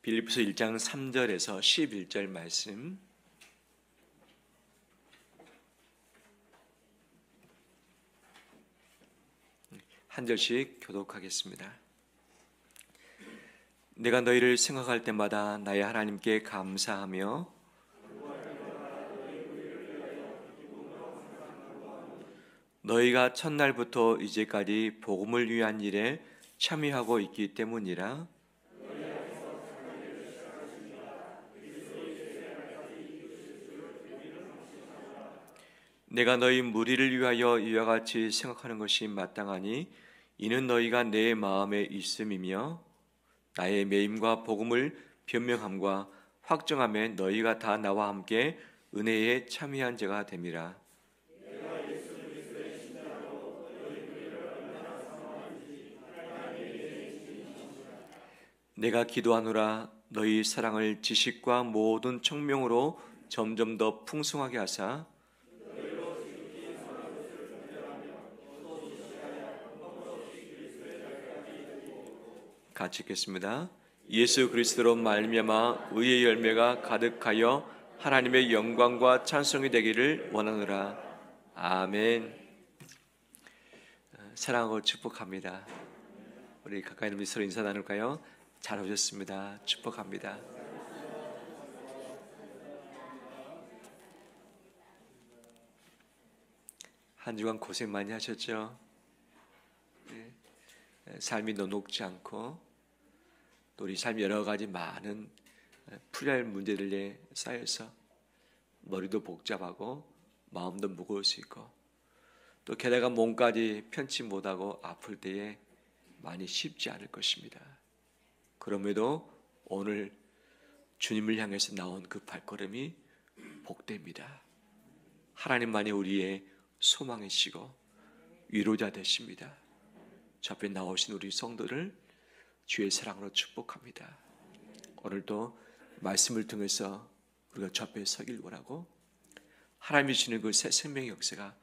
빌립보서 1장 3절에서 11절 말씀, 한 절씩 교독하겠습니다. 내가 너희를 생각할 때마다 나의 하나님께 감사하며 너희가 첫날부터 이제까지 복음을 위한 일에 참여하고 있기 때문이라. 내가 너희 무리를 위하여 이와 같이 생각하는 것이 마땅하니 이는 너희가 내 마음에 있음이며 나의 매임과 복음을 변명함과 확정함에 너희가 다 나와 함께 은혜에 참여한 자가 됨이라. 내가 기도하노라. 너희 사랑을 지식과 모든 청명으로 점점 더 풍성하게 하사 같이 읽겠습니다. 예수 그리스도로 말미암아 의의 열매가 가득하여 하나님의 영광과 찬송이 되기를 원하노라. 아멘. 사랑하고 축복합니다. 우리 가까이 있는 서로 인사 나눌까요? 잘 오셨습니다. 축복합니다. 한 주간 고생 많이 하셨죠? 삶이 녹록지 않고 또 우리 삶 여러 가지 많은 풀이할 문제들에 쌓여서 머리도 복잡하고 마음도 무거울 수 있고 또 게다가 몸까지 편치 못하고 아플 때에 많이 쉽지 않을 것입니다. 그럼에도 오늘 주님을 향해서 나온 그 발걸음이 복됩니다. 하나님만이 우리의 소망이시고 위로자 되십니다. 저 앞에 나오신 우리 성도를 주의 사랑으로 축복합니다. 오늘도 말씀을 통해서 우리가 저 앞에 서길 원하고 하나님이 주시는 그 새 생명의 역사가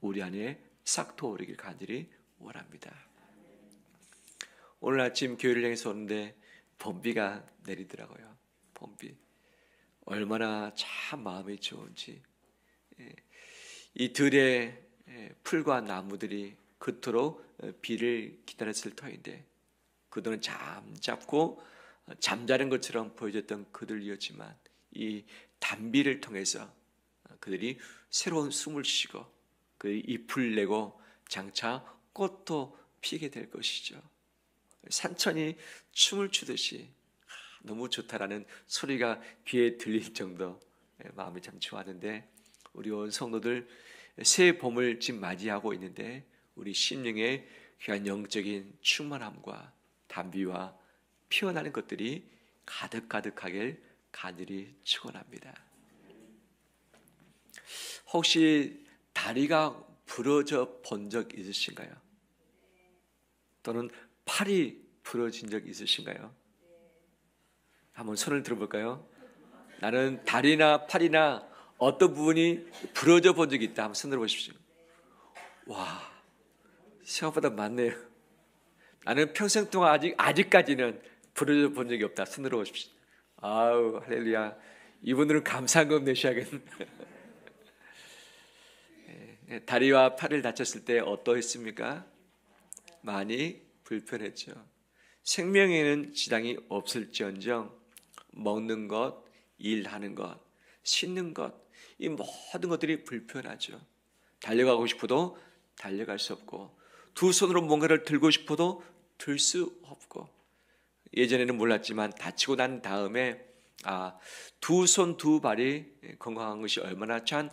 우리 안에 싹 트오르길 간절히 원합니다. 오늘 아침 교회를 향해서 오는데 봄비가 내리더라고요. 봄비 얼마나 참 마음이 좋은지. 이 들에 풀과 나무들이 그토록 비를 기다렸을 터인데 그들은 잠잡고 잠자는 것처럼 보여졌던 그들이었지만 이 단비를 통해서 그들이 새로운 숨을 쉬고 그 잎을 내고 장차 꽃도 피게 될 것이죠. 산천이 춤을 추듯이 너무 좋다라는 소리가 귀에 들릴 정도 마음이 참 좋았는데 우리 온 성도들 새 봄을 지금 맞이하고 있는데 우리 심령의 귀한 영적인 충만함과 단비와 피어나는 것들이 가득가득하길 간절히 축원합니다. 혹시 다리가 부러져 본 적 있으신가요? 또는 팔이 부러진 적 있으신가요? 한번 손을 들어볼까요? 나는 다리나 팔이나 어떤 부분이 부러져 본 적이 있다. 한번 손 들어보십시오. 와, 생각보다 많네요. 나는 평생 동안 아직까지는 부러져 본 적이 없다. 손 들어보십시오. 아우 할렐루야. 이분들은 감사금 내셔야겠네. 다리와 팔을 다쳤을 때 어떠했습니까? 많이 불편했죠. 생명에는 지장이 없을지언정 먹는 것, 일하는 것, 씻는 것, 이 모든 것들이 불편하죠. 달려가고 싶어도 달려갈 수 없고 두 손으로 뭔가를 들고 싶어도 들 수 없고 예전에는 몰랐지만 다치고 난 다음에 두 손 두 발이 건강한 것이 얼마나 참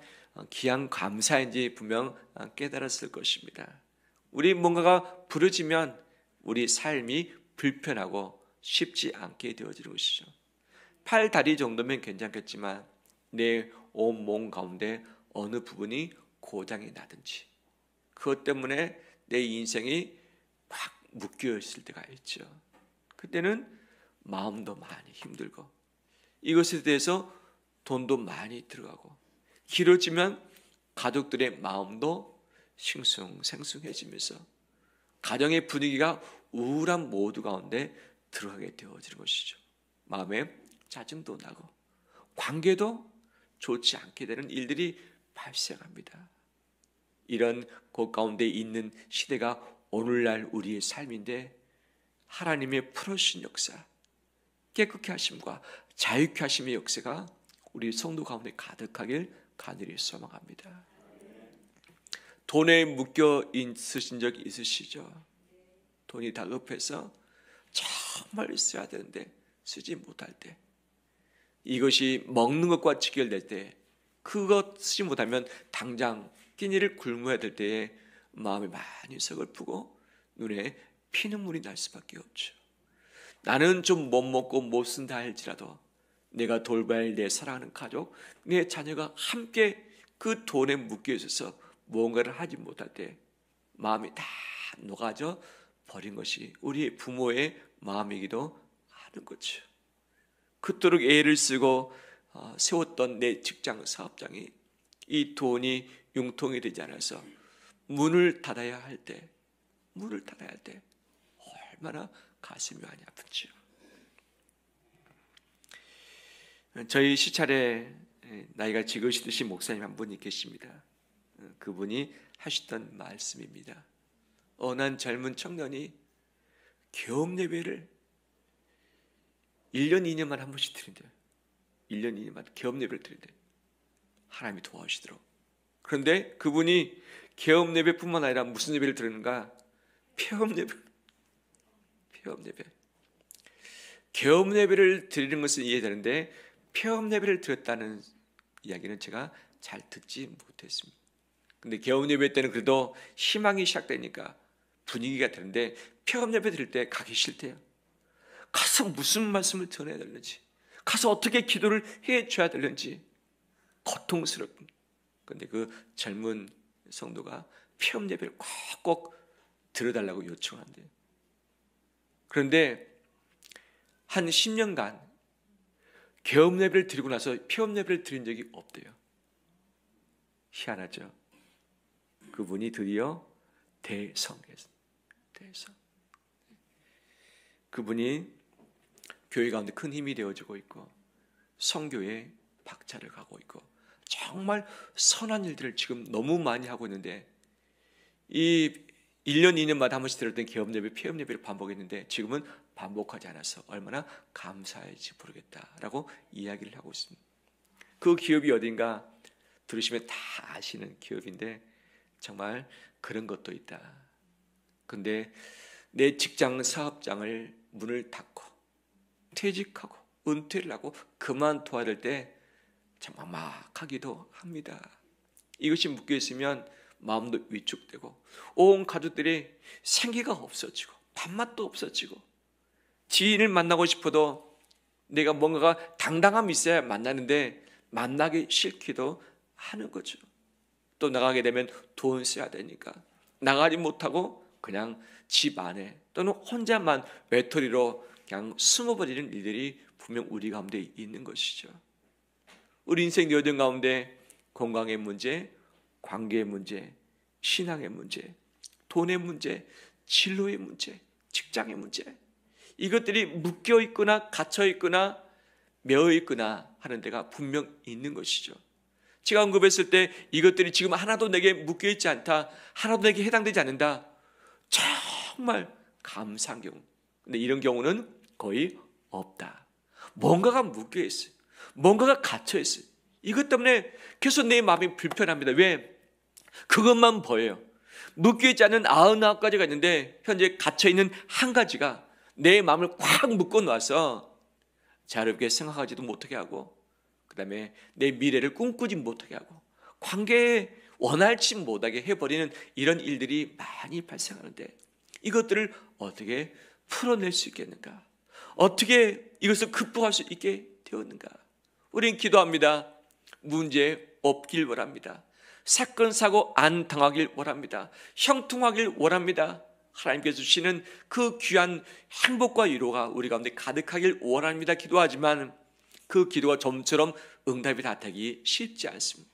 귀한 감사인지 분명 깨달았을 것입니다. 우리 뭔가가 부러지면 우리 삶이 불편하고 쉽지 않게 되어지는 것이죠. 팔, 다리 정도면 괜찮겠지만 내 온 몸 가운데 어느 부분이 고장이 나든지 그것 때문에 내 인생이 막 묶여 있을 때가 있죠. 그때는 마음도 많이 힘들고 이것에 대해서 돈도 많이 들어가고 길어지면 가족들의 마음도 싱숭생숭해지면서 가정의 분위기가 우울한 모두 가운데 들어가게 되어지는 것이죠. 마음에 짜증도 나고 관계도 좋지 않게 되는 일들이 발생합니다. 이런 그 가운데 있는 시대가 오늘날 우리의 삶인데 하나님의 풀어주신 역사, 깨끗게 하심과 자유케 하심의 역사가 우리 성도 가운데 가득하길 간절히 소망합니다. 돈에 묶여 있으신 적 있으시죠? 돈이 다급해서 정말 써야 되는데 쓰지 못할 때, 이것이 먹는 것과 직결될 때, 그것 쓰지 못하면 당장 끼니를 굶어야 될 때에 마음이 많이 서글프고 눈에 피눈물이 날 수밖에 없죠. 나는 좀 못 먹고 못 쓴다 할지라도 내가 돌봐야 할 내 사랑하는 가족, 내 자녀가 함께 그 돈에 묶여 있어서 뭔가를 하지 못할 때 마음이 다 녹아져 버린 것이 우리 부모의 마음이기도 하는 거죠. 그토록 애를 쓰고 세웠던 내 직장 사업장이 이 돈이 융통이 되지 않아서 문을 닫아야 할 때 얼마나 가슴이 많이 아프죠. 저희 시찰에 나이가 지긋으신 목사님 한 분이 계십니다. 그분이 하시던 말씀입니다. 난 젊은 청년이 개업 예배를 1년 2년만 한 번씩 드린대요. 1년 2년만 개업 예배를 드린대요. 하나님이 도와주시더라고요. 그런데 그분이 개업 예배뿐만 아니라 무슨 예배를 드리는가? 폐업 예배. 개업 예배를 드리는 것은 이해되는데 폐업 예배를 드렸다는 이야기는 제가 잘 듣지 못했습니다. 근데 개업 예배 때는 그래도 희망이 시작되니까 분위기가 되는데 폐업 예배 드릴 때 가기 싫대요. 가서 무슨 말씀을 전해야 되는지, 가서 어떻게 기도를 해줘야 되는지 고통스럽고, 근데 그 젊은 성도가 폐업 예배를 꼭 들어달라고 요청한대요. 그런데 한 10년간 개업 예배를 드리고 나서 폐업 예배를 드린 적이 없대요. 희한하죠. 그분이 드디어 대성했습니다. 대성. 그분이 교회 가운데 큰 힘이 되어주고 있고 선교에 박차를 가고 있고 정말 선한 일들을 지금 너무 많이 하고 있는데, 이 1년 2년마다 한 번씩 들었던 개업 예배, 폐업 예배를 반복했는데 지금은 반복하지 않아서 얼마나 감사할지 모르겠다라고 이야기를 하고 있습니다. 그 기업이 어딘가 들으시면 다 아시는 기업인데 정말 그런 것도 있다. 근데 내 직장 사업장을 문을 닫고 퇴직하고 은퇴를 하고 그만둬야 될 때 참 막막하기도 합니다. 이것이 묶여 있으면 마음도 위축되고 온 가족들이 생기가 없어지고 밥맛도 없어지고, 지인을 만나고 싶어도 내가 뭔가가 당당함이 있어야 만나는데 만나기 싫기도 하는 거죠. 또 나가게 되면 돈 써야 되니까 나가지 못하고 그냥 집 안에 또는 혼자만 외톨이로 그냥 숨어버리는 일들이 분명 우리 가운데 있는 것이죠. 우리 인생 여정 가운데 건강의 문제, 관계의 문제, 신앙의 문제, 돈의 문제, 진로의 문제, 직장의 문제, 이것들이 묶여 있거나 갇혀 있거나 매어 있거나 하는 데가 분명 있는 것이죠. 제가 언급했을 때 이것들이 지금 하나도 내게 묶여 있지 않다, 하나도 내게 해당되지 않는다, 정말 감사한 경우. 근데 이런 경우는 거의 없다. 뭔가가 묶여 있어요. 뭔가가 갇혀 있어요. 이것 때문에 계속 내 마음이 불편합니다. 왜? 그것만 보여요. 묶여 있지 않은 99가지가 있는데 현재 갇혀 있는 한 가지가 내 마음을 꽉 묶어 놔서 자유롭게 생각하지도 못하게 하고, 그 다음에 내 미래를 꿈꾸지 못하게 하고 관계에 원활치 못하게 해버리는 이런 일들이 많이 발생하는데, 이것들을 어떻게 풀어낼 수 있겠는가? 어떻게 이것을 극복할 수 있게 되었는가? 우린 기도합니다. 문제 없길 원합니다. 사건 사고 안 당하길 원합니다. 형통하길 원합니다. 하나님께서 주시는 그 귀한 행복과 위로가 우리 가운데 가득하길 원합니다. 기도하지만 그 기도가 좀처럼 응답이 다 되기 쉽지 않습니다.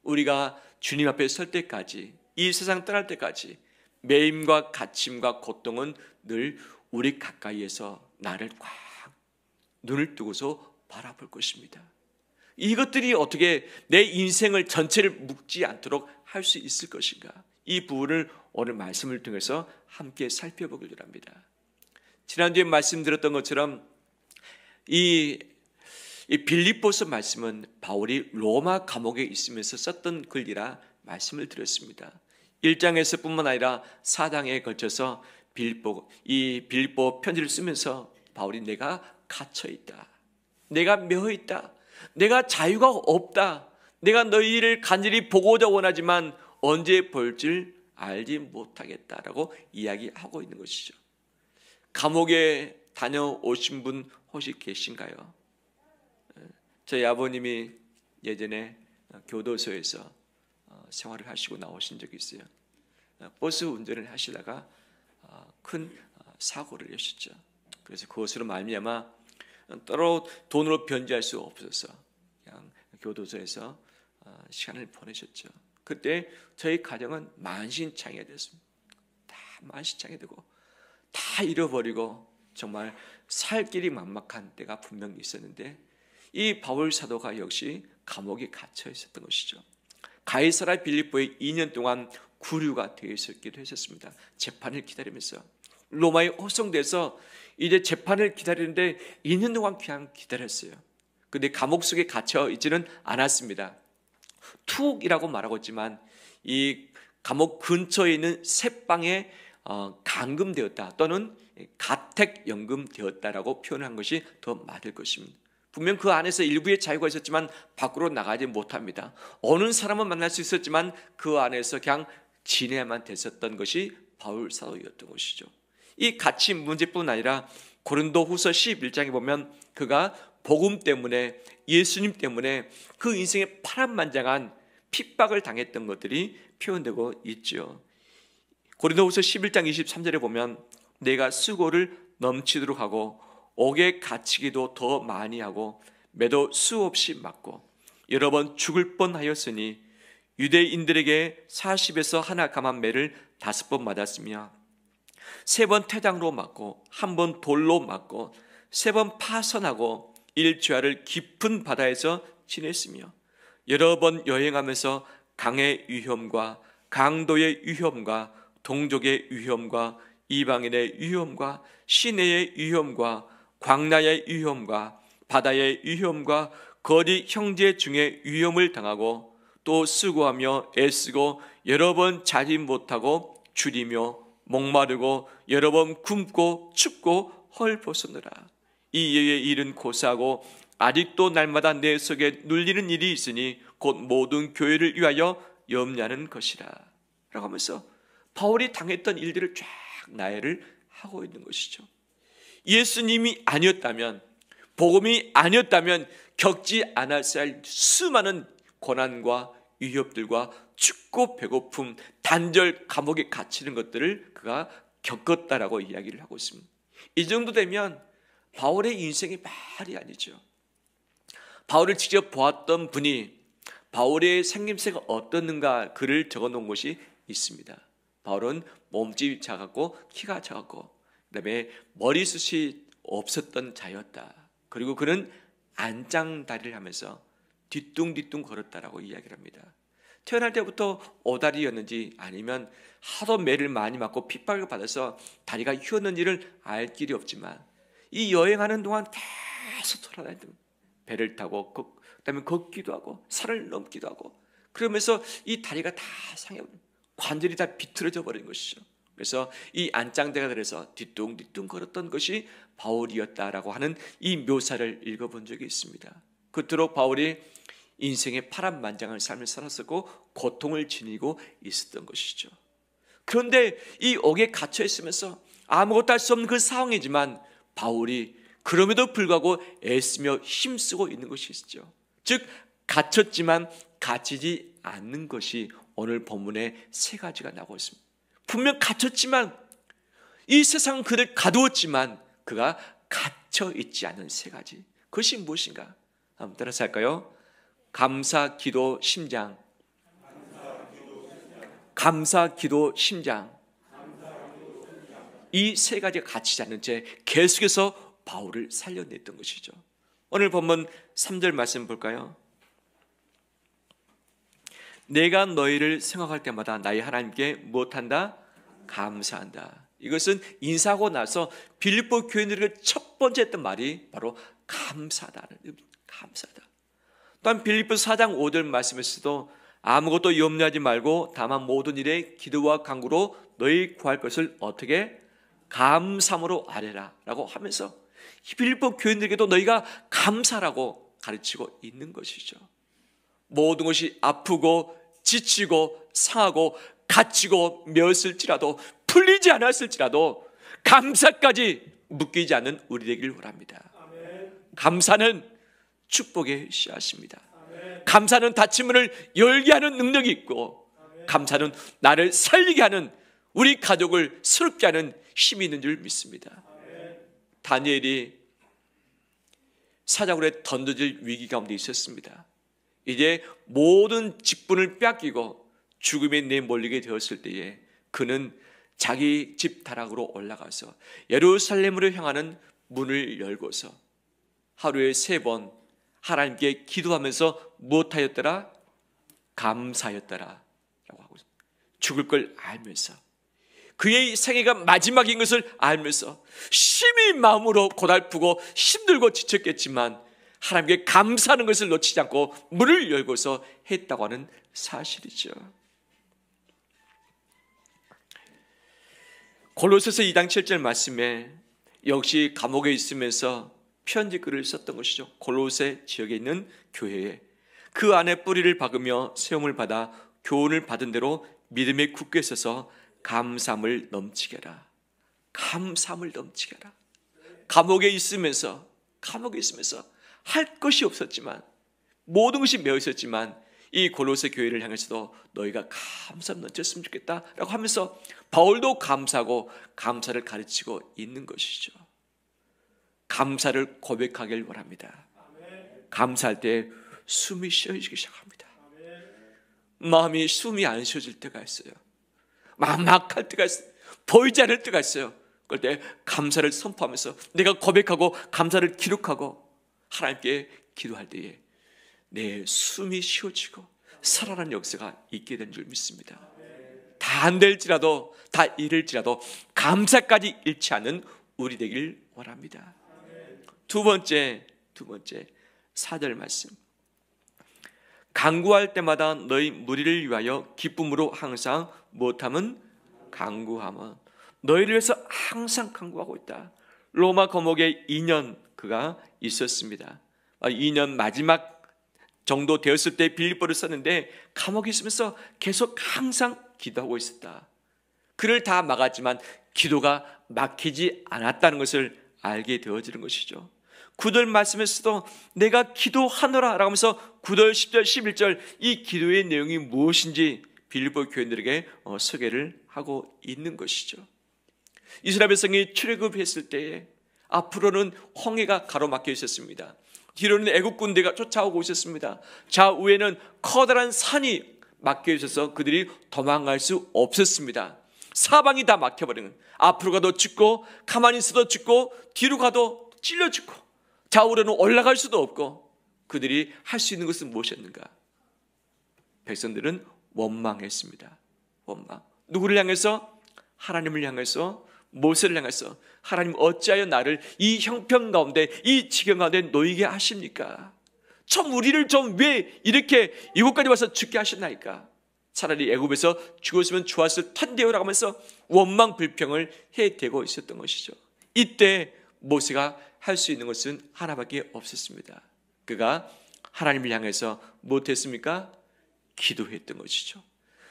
우리가 주님 앞에 설 때까지, 이 세상 떠날 때까지 매임과 갇힘과 고통은 늘 우리 가까이에서 나를 꽉 눈을 뜨고서 바라볼 것입니다. 이것들이 어떻게 내 인생을 전체를 묶지 않도록 할 수 있을 것인가? 이 부분을 오늘 말씀을 통해서 함께 살펴보기를 합니다. 지난주에 말씀드렸던 것처럼 이 빌립보서 말씀은 바울이 로마 감옥에 있으면서 썼던 글이라 말씀을 드렸습니다. 1장에서 뿐만 아니라 4장에 걸쳐서 빌립보 편지를 쓰면서 바울이 내가 갇혀있다, 내가 매어있다, 내가 자유가 없다, 내가 너희를 간절히 보고자 원하지만 언제 볼 줄 알지 못하겠다라고 이야기하고 있는 것이죠. 감옥에 다녀오신 분 혹시 계신가요? 저희 아버님이 예전에 교도소에서 생활을 하시고 나오신 적이 있어요. 버스 운전을 하시다가 큰 사고를 하셨죠. 그래서 그것으로 말미암아 따로 돈으로 변제할 수 없어서 그냥 교도소에서 시간을 보내셨죠. 그때 저희 가정은 만신창이가 됐습니다. 다 만신창이 되고 다 잃어버리고 정말 살 길이 막막한 때가 분명히 있었는데 이 바울 사도가 역시 감옥에 갇혀 있었던 것이죠. 가이사랴 빌립보에 2년 동안 구류가 되어 있었기도 했었습니다. 재판을 기다리면서 로마에 호송돼서 이제 재판을 기다리는데 2년 동안 그냥 기다렸어요. 그런데 감옥 속에 갇혀 있지는 않았습니다. 투옥이라고 말하고 있지만 이 감옥 근처에 있는 새방에 감금되었다 또는 가택연금되었다라고 표현한 것이 더 맞을 것입니다. 분명 그 안에서 일부의 자유가 있었지만 밖으로 나가지 못합니다. 어느 사람은 만날 수 있었지만 그 안에서 그냥 지내야만 됐었던 것이 바울 사도였던 것이죠. 이 갇힌 문제뿐 아니라 고린도후서 11장에 보면 그가 복음 때문에, 예수님 때문에 그 인생에 파란만장한 핍박을 당했던 것들이 표현되고 있죠. 고린도후서 11장 23절에 보면 내가 수고를 넘치도록 하고 옥에 갇히기도 더 많이 하고 매도 수없이 맞고 여러 번 죽을 뻔하였으니 유대인들에게 40에서 하나 감한 매를 5번 맞았으며 3번 태장으로 맞고 1번 돌로 맞고 3번 파선하고 1주야를 깊은 바다에서 지냈으며 여러 번 여행하면서 강의 위험과 강도의 위험과 동족의 위험과 이방인의 위험과 시내의 위험과 광야의 위험과 바다의 위험과 거리 형제 중에 위험을 당하고 또 수고하며 애쓰고 여러 번 자지 못하고 줄이며 목마르고 여러 번 굶고 춥고 헐벗으느라 이 예의 일은 고사하고 아직도 날마다 내 속에 눌리는 일이 있으니 곧 모든 교회를 위하여 염려하는 것이라 라고 하면서 바울이 당했던 일들을 쫙 나열을 하고 있는 것이죠. 예수님이 아니었다면, 복음이 아니었다면 겪지 않았어야 할 수많은 고난과 위협들과 춥고 배고픔, 단절, 감옥에 갇히는 것들을 그가 겪었다라고 이야기를 하고 있습니다. 이 정도 되면 바울의 인생이 말이 아니죠. 바울을 직접 보았던 분이 바울의 생김새가 어떻는가 글을 적어놓은 것이 있습니다. 바울은 몸집이 작았고 키가 작았고 그다음에 머리숱이 없었던 자였다. 그리고 그는 안장다리를 하면서 뒤뚱뒤뚱 걸었다라고 이야기를 합니다. 태어날 때부터 오다리였는지 아니면 하도 매를 많이 맞고 핍박을 받아서 다리가 휘었는지를 알 길이 없지만 이 여행하는 동안 계속 돌아다니던 배를 타고 그다음에 걷기도 하고 산을 넘기도 하고 그러면서 이 다리가 다 상해 관절이 다 비틀어져 버린 것이죠. 그래서 이 안장대가 들어서 뒤뚱뒤뚱 걸었던 것이 바울이었다라고 하는 이 묘사를 읽어본 적이 있습니다. 그토록 바울이 인생의 파란만장한 삶을 살았었고 고통을 지니고 있었던 것이죠. 그런데 이 옥에 갇혀 있으면서 아무것도 할 수 없는 그 상황이지만 바울이 그럼에도 불구하고 애쓰며 힘쓰고 있는 것이 있죠. 즉 갇혔지만 갇히지 않는 것이 오늘 본문에 3가지가 나오고 있습니다. 분명 갇혔지만 이 세상은 그를 가두었지만 그가 갇혀 있지 않은 3가지. 그것이 무엇인가? 한번 따라서 할까요? 감사, 기도, 심장. 감사, 기도, 심장. 이 3가지가 갇히지 않는 채 계속해서 바울을 살려냈던 것이죠. 오늘 본문 3절 말씀 볼까요? 내가 너희를 생각할 때마다 나의 하나님께 무엇한다? 감사한다. 이것은 인사하고 나서 빌립보 교인들에게 첫 번째 했던 말이 바로 감사하다는 의미입니다. 감사하다. 또한 빌립보 4장 5절 말씀에서도 아무것도 염려하지 말고 다만 모든 일에 기도와 간구로 너희 구할 것을 어떻게? 감사함으로 아뢰라 라고 하면서 빌립보 교인들에게도 너희가 감사라고 가르치고 있는 것이죠. 모든 것이 아프고 지치고 상하고 갇히고 메었을지라도 풀리지 않았을지라도 감사까지 묶이지 않는 우리 되기를 원합니다. 감사는 축복의 씨앗입니다. 감사는 닫힌 문을 열게 하는 능력이 있고, 감사는 나를 살리게 하는, 우리 가족을 새롭게 하는 힘이 있는 줄 믿습니다. 다니엘이 사자굴에 던져질 위기 가운데 있었습니다. 이제 모든 직분을 빼앗기고 죽음에 내몰리게 되었을 때에 그는 자기 집 다락으로 올라가서 예루살렘으로 향하는 문을 열고서 하루에 3번 하나님께 기도하면서 무엇하였더라? 감사하였더라 라고 하고, 죽을 걸 알면서, 그의 생애가 마지막인 것을 알면서 심히 마음으로 고달프고 힘들고 지쳤겠지만 하나님께 감사하는 것을 놓치지 않고 문을 열고서 했다고 하는 사실이죠. 골로새서 2장 7절 말씀에 역시 감옥에 있으면서 편지글을 썼던 것이죠. 골로새 지역에 있는 교회에 그 안에 뿌리를 박으며 세움을 받아 교훈을 받은 대로 믿음에 굳게 서서 감사함을 넘치게 하라. 감사함을 넘치게 하라. 감옥에 있으면서 할 것이 없었지만, 모든 것이 메어 있었지만 이 골로새 교회를 향해서도 너희가 감사함 넘쳤으면 좋겠다라고 하면서 바울도 감사하고 감사를 가르치고 있는 것이죠. 감사를 고백하길 원합니다. 감사할 때 숨이 쉬어지기 시작합니다. 마음이 숨이 안 쉬어질 때가 있어요. 막막할 때가 있어요. 보이지 않을 때가 있어요. 그럴 때 감사를 선포하면서 내가 고백하고 감사를 기록하고 하나님께 기도할 때에 내 숨이 쉬어지고 살아나는 역사가 있게 된 줄 믿습니다. 다 안 될지라도, 다 잃을지라도 감사까지 잃지 않는 우리 되길 원합니다. 두 번째 4절 말씀. 간구할 때마다 너희 무리를 위하여 기쁨으로 항상 못함은 간구함은, 너희를 위해서 항상 간구하고 있다. 로마 감옥에 2년 그가 있었습니다. 2년 마지막 정도 되었을 때 빌립보를 썼는데 감옥에 있으면서 계속 항상 기도하고 있었다. 그를 다 막았지만 기도가 막히지 않았다는 것을 알게 되어지는 것이죠. 9절 말씀에서도 내가 기도하노라 라고 하면서 9절, 10절, 11절 이 기도의 내용이 무엇인지 빌립보 교인들에게 소개를 하고 있는 것이죠. 이스라엘 백성이 출애굽했을 때에 앞으로는 홍해가 가로막혀 있었습니다. 뒤로는 애국 군대가 쫓아오고 있었습니다. 좌우에는 커다란 산이 막혀 있어서 그들이 도망갈 수 없었습니다. 사방이 다 막혀버리는, 앞으로 가도 죽고 가만히 있어도 죽고 뒤로 가도 찔려 죽고 좌우로는 올라갈 수도 없고, 그들이 할 수 있는 것은 무엇이었는가? 백성들은 원망했습니다. 원망. 누구를 향해서? 하나님을 향해서, 모세를 향해서 하나님 어찌하여 나를 이 형편 가운데, 이 지경 가운데 놓이게 하십니까? 좀 우리를 좀 왜 이렇게 이곳까지 와서 죽게 하셨나이까? 차라리 애굽에서 죽었으면 좋았을 텐데요라고 하면서 원망 불평을 해대고 있었던 것이죠. 이때 모세가 할 수 있는 것은 하나밖에 없었습니다. 그가 하나님을 향해서 무엇했습니까? 기도했던 것이죠.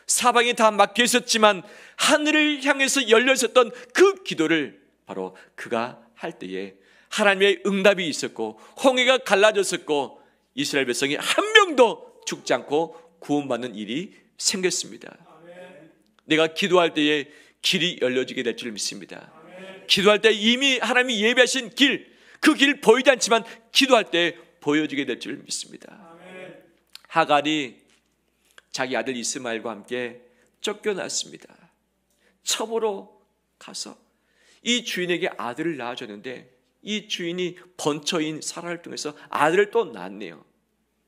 사방이 다 막혀 있었지만 하늘을 향해서 열려 있었던 그 기도를 바로 그가 할 때에 하나님의 응답이 있었고 홍해가 갈라졌었고 이스라엘 백성이 한 명도 죽지 않고 구원받는 일이 생겼습니다. 내가 기도할 때에 길이 열려지게 될 줄 믿습니다. 기도할 때 이미 하나님이 예비하신 길, 그 길 보이지 않지만 기도할 때 보여지게 될 줄 믿습니다. 하갈이 자기 아들 이스마엘과 함께 쫓겨났습니다. 첩으로 가서 이 주인에게 아들을 낳아줬는데 이 주인이 번처인 사라를 통해서 아들을 또 낳았네요.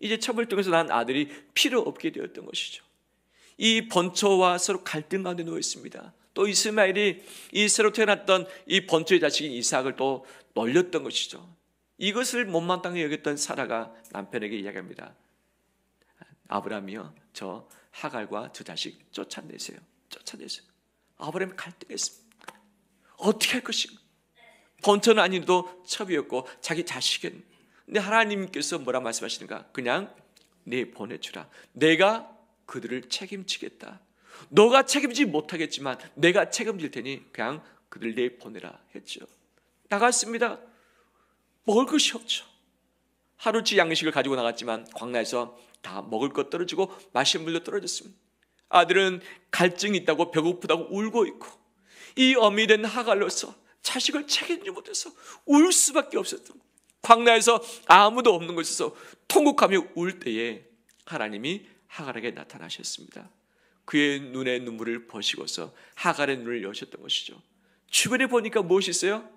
이제 첩을 통해서 낳은 아들이 필요 없게 되었던 것이죠. 이 번처와 서로 갈등 가운데 놓여 있습니다. 또 이스마엘이 이 새로 태어났던 이 번처의 자식인 이삭을 또 놀렸던 것이죠. 이것을 못마땅히 여겼던 사라가 남편에게 이야기합니다. 아브라함이요, 저 하갈과 두 자식 쫓아내세요. 아브라함이 갈등했습니다. 어떻게 할 것인가? 번처는 아니어도 첩이었고 자기 자식은. 근데 하나님께서 뭐라 말씀하시는가? 그냥 보내주라. 내가 그들을 책임지겠다. 너가 책임지지 못하겠지만 내가 책임질 테니 그냥 그들 내보내라 했죠. 나갔습니다. 먹을 것이 없죠. 하루치 양식을 가지고 나갔지만 광야에서 다 먹을 것 떨어지고 마실 물도 떨어졌습니다. 아들은 갈증이 있다고 배고프다고 울고 있고, 이 어미 된 하갈로서 자식을 책임지지 못해서 울 수밖에 없었던 거예요. 광야에서 아무도 없는 곳에서 통곡하며 울 때에 하나님이 하갈에게 나타나셨습니다. 그의 눈에 눈물을 버시고서 하갈의 눈을 여셨던 것이죠. 주변에 보니까 무엇이 있어요?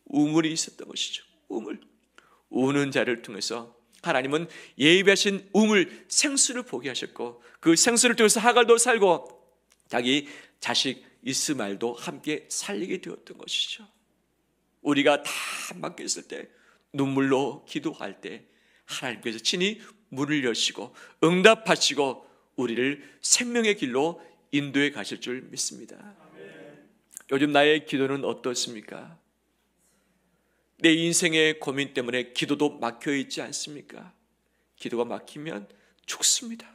우물이 있었던 것이죠. 우물. 우는 자를 통해서 하나님은 예비하신 우물, 생수를 보게 하셨고, 그 생수를 통해서 하갈도 살고 자기 자식 이스마엘도 함께 살리게 되었던 것이죠. 우리가 다 막혀 있을 때, 눈물로 기도할 때 하나님께서 친히 문을 여시고 응답하시고 우리를 생명의 길로 인도해 가실 줄 믿습니다. 요즘 나의 기도는 어떻습니까? 내 인생의 고민 때문에 기도도 막혀 있지 않습니까? 기도가 막히면 죽습니다.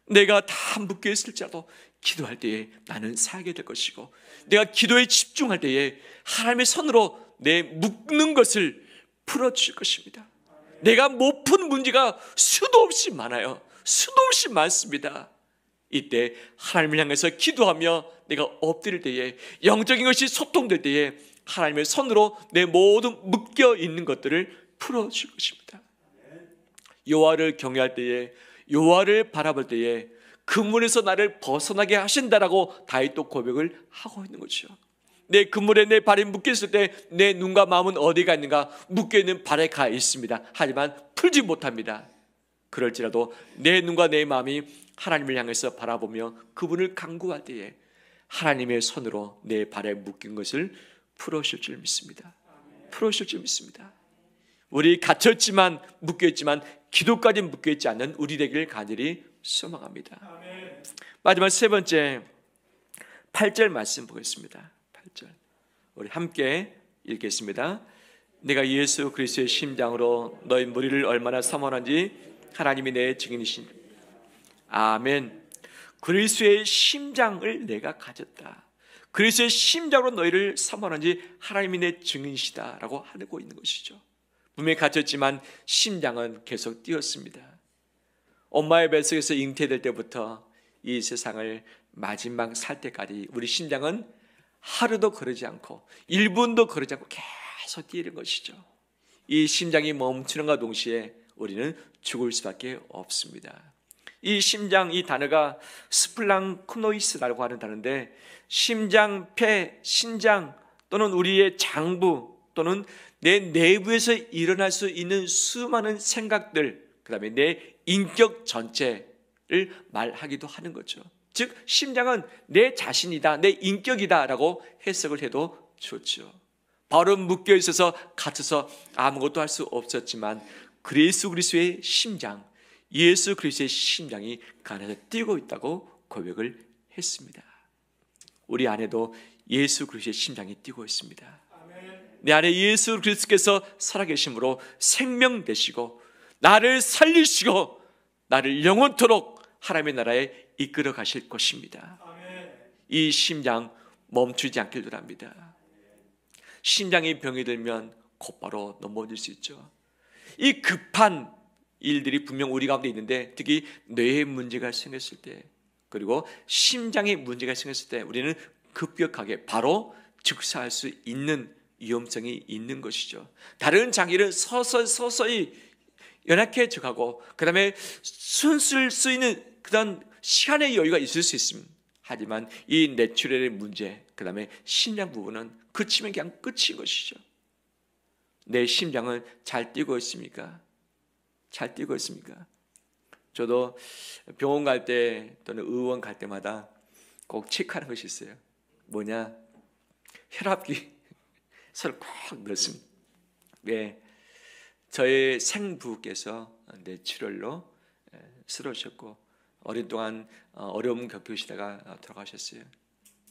내가 다 묶여 있을지라도 기도할 때에 나는 살게 될 것이고, 내가 기도에 집중할 때에 하나님의 손으로 내 묶는 것을 풀어주실 것입니다. 내가 못 푼 문제가 수도 없이 많아요. 수도 없이 많습니다. 이때 하나님을 향해서 기도하며 내가 엎드릴 때에, 영적인 것이 소통될 때에 하나님의 손으로 내 모든 묶여 있는 것들을 풀어줄 것입니다. 여호와를 경외할 때에, 여호와를 바라볼 때에 그물에서 나를 벗어나게 하신다라고 다윗도 고백을 하고 있는 거죠. 내 그물에 내 발이 묶여 있을 때 내 눈과 마음은 어디가 있는가? 묶여 있는 발에 가 있습니다. 하지만 풀지 못합니다. 그럴지라도 내 눈과 내 마음이 하나님을 향해서 바라보며 그분을 간구할 때에 하나님의 손으로 내 발에 묶인 것을 풀어주실 줄 믿습니다. 풀어주실 줄 믿습니다. 우리 갇혔지만 묶여있지만 기도까지 묶여있지 않는 우리 되기를 간절히 소망합니다. 마지막 세 번째 8절 말씀 보겠습니다. 8절 우리 함께 읽겠습니다. 내가 예수 그리스도의 심장으로 너희 무리를 얼마나 사모하는지 하나님이 내 증인이신. 아멘. 그리스도의 심장을 내가 가졌다. 그리스도의 심장으로 너희를 사모하는지 하나님이 내 증인이시다라고 하고 있는 것이죠. 분명히 갇혔지만 심장은 계속 뛰었습니다. 엄마의 뱃속에서 잉태될 때부터 이 세상을 마지막 살 때까지 우리 심장은 하루도 거르지 않고 1분도 거르지 않고 계속 뛰는 것이죠. 이 심장이 멈추는과 동시에 우리는 죽을 수밖에 없습니다. 이 심장, 이 단어가 스플랑크노이스라고 하는 단어인데, 심장, 폐, 신장 또는 우리의 장부 또는 내 내부에서 일어날 수 있는 수많은 생각들, 그 다음에 내 인격 전체를 말하기도 하는 거죠. 즉 심장은 내 자신이다, 내 인격이다 라고 해석을 해도 좋죠. 바로 묶여 있어서 갇혀서 아무것도 할 수 없었지만 예수 그리스도의 심장, 예수 그리스도의 심장이 그 안에서 뛰고 있다고 고백을 했습니다. 우리 안에도 예수 그리스도의 심장이 뛰고 있습니다. 내 안에 예수 그리스도께서 살아계심으로 생명 되시고 나를 살리시고 나를 영원토록 하나님의 나라에 이끌어 가실 것입니다. 이 심장 멈추지 않길 바랍니다. 심장이 병이 들면 곧바로 넘어질 수 있죠. 이 급한 일들이 분명 우리 가운데 있는데, 특히 뇌에 문제가 생겼을 때, 그리고 심장에 문제가 생겼을 때 우리는 급격하게 바로 즉사할 수 있는 위험성이 있는 것이죠. 다른 장기는 서서히 연약해져 가고, 그 다음에 숨 쉴 수 있는 그런 시간의 여유가 있을 수 있습니다. 하지만 이 뇌출혈의 문제, 그 다음에 심장 부분은 그치면 그냥 끝인 것이죠. 내 심장은 잘 뛰고 있습니까? 잘 뛰고 있습니까? 저도 병원 갈 때 또는 의원 갈 때마다 꼭 체크하는 것이 있어요. 뭐냐? 혈압기 서로 꼭 넣습니다. 왜? 저의 생부께서 뇌출혈로 쓰러졌고 오랜 동안 어려움 겪으시다가 돌아가셨어요.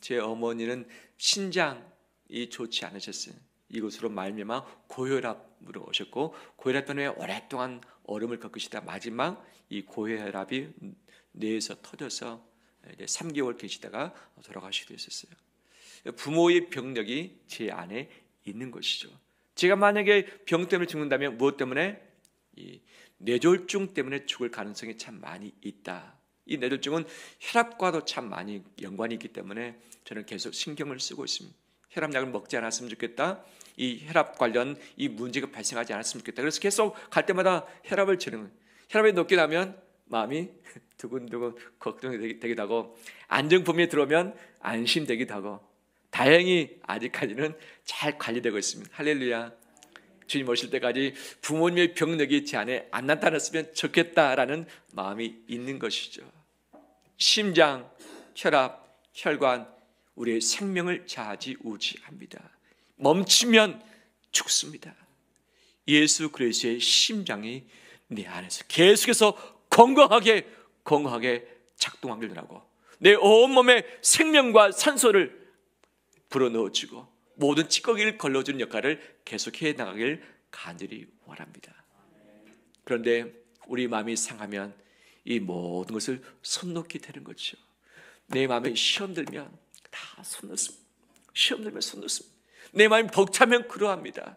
제 어머니는 신장이 좋지 않으셨어요. 이것으로 말미암아 고혈압으로 오셨고 고혈압 때문에 오랫동안 어려움을 겪으시다 마지막 이 고혈압이 뇌에서 터져서 이제 3개월 계시다가 돌아가시기도 했었어요. 부모의 병력이 제 안에 있는 것이죠. 제가 만약에 병 때문에 죽는다면 무엇 때문에? 이 뇌졸중 때문에 죽을 가능성이 참 많이 있다. 이 뇌졸중은 혈압과도 참 많이 연관이 있기 때문에 저는 계속 신경을 쓰고 있습니다. 혈압약을 먹지 않았으면 좋겠다. 이 혈압 관련 이 문제가 발생하지 않았으면 좋겠다. 그래서 계속 갈 때마다 혈압을 재는 거예요. 혈압이 높게 나면 마음이 두근두근 걱정이 되기도 하고 안정범위에 들어오면 안심되기도 하고 다행히 아직까지는 잘 관리되고 있습니다. 할렐루야. 주님 오실 때까지 부모님의 병력이 제 안에 안 나타났으면 좋겠다라는 마음이 있는 것이죠. 심장, 혈압, 혈관 우리의 생명을 좌지우지합니다. 멈추면 죽습니다. 예수 그리스도의 심장이 내 안에서 계속해서 건강하게 작동하길 원하고 내 온몸에 생명과 산소를 불어넣어주고 모든 찌꺼기를 걸러주는 역할을 계속해 나가길 간절히 원합니다. 그런데 우리 마음이 상하면 이 모든 것을 손 놓게 되는 거죠. 내 마음에 시험 들면 다 손 놓습니다. 시험 들면 손 놓습니다. 내 마음이 벅차면 그러합니다.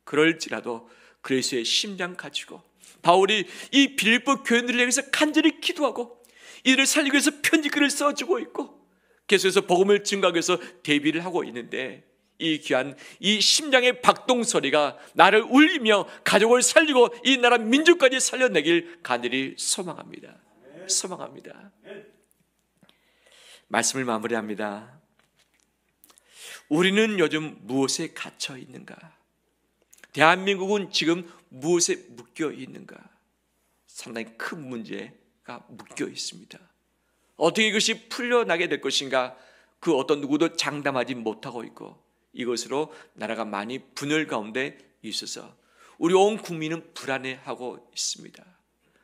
그럴지라도 그리스도의 심장 가지고 바울이 이 빌립보 교인들을 향해서 간절히 기도하고 이들을 살리기 위해서 편지글을 써주고 있고 계속해서 복음을 증거하기 위해서 대비를 하고 있는데 이 귀한 이 심장의 박동 소리가 나를 울리며 가족을 살리고 이 나라 민족까지 살려내길 간절히 소망합니다. 소망합니다. 말씀을 마무리합니다. 우리는 요즘 무엇에 갇혀 있는가? 대한민국은 지금 무엇에 묶여 있는가? 상당히 큰 문제가 묶여 있습니다. 어떻게 이것이 풀려나게 될 것인가? 그 어떤 누구도 장담하지 못하고 있고 이것으로 나라가 많이 분열 가운데 있어서 우리 온 국민은 불안해하고 있습니다.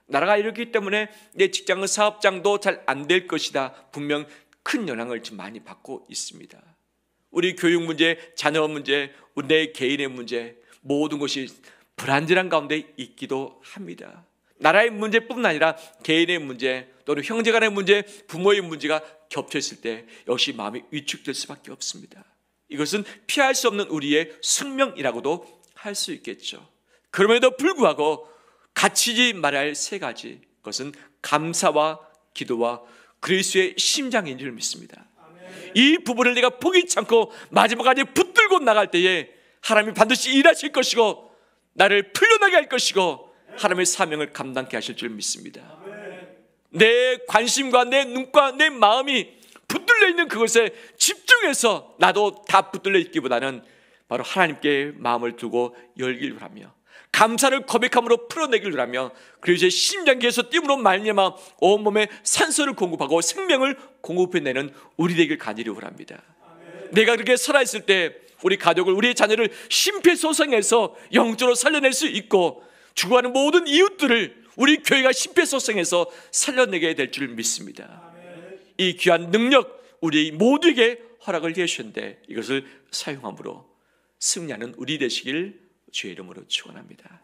나라가 이렇기 때문에 내 직장은 사업장도 잘 안 될 것이다. 분명 큰 영향을 좀 많이 받고 있습니다. 우리 교육 문제, 자녀 문제, 내 개인의 문제 모든 것이 불안정한 가운데 있기도 합니다. 나라의 문제뿐만 아니라 개인의 문제 또는 형제간의 문제, 부모의 문제가 겹쳐있을 때 역시 마음이 위축될 수밖에 없습니다. 이것은 피할 수 없는 우리의 숙명이라고도 할 수 있겠죠. 그럼에도 불구하고 갇히지 말아야 할 세 가지, 그것은 감사와 기도와 그리스도의 심장인 줄 믿습니다. 이 부분을 내가 포기치 않고 마지막까지 붙들고 나갈 때에 하나님이 반드시 일하실 것이고 나를 풀려나게 할 것이고 하나님의 사명을 감당케 하실 줄 믿습니다. 내 관심과 내 눈과 내 마음이 붙들려 있는 그것에 집중해서 나도 다 붙들려 있기보다는 바로 하나님께 마음을 두고 열기를 하며 감사를 고백함으로 풀어내기를 하며 그리스도의 심장기에서 띄움으로 말미암아 온몸에 산소를 공급하고 생명을 공급해내는 우리 되길 간절히 원합니다. 내가 그렇게 살아있을 때 우리 가족을, 우리의 자녀를 심폐소생해서 영적으로 살려낼 수 있고 죽어가는 모든 이웃들을 우리 교회가 심폐소생해서 살려내게 될 줄 믿습니다. 이 귀한 능력 우리 모두에게 허락을 해주셨는데 이것을 사용함으로 승리하는 우리 되시길 주의 이름으로 축원합니다.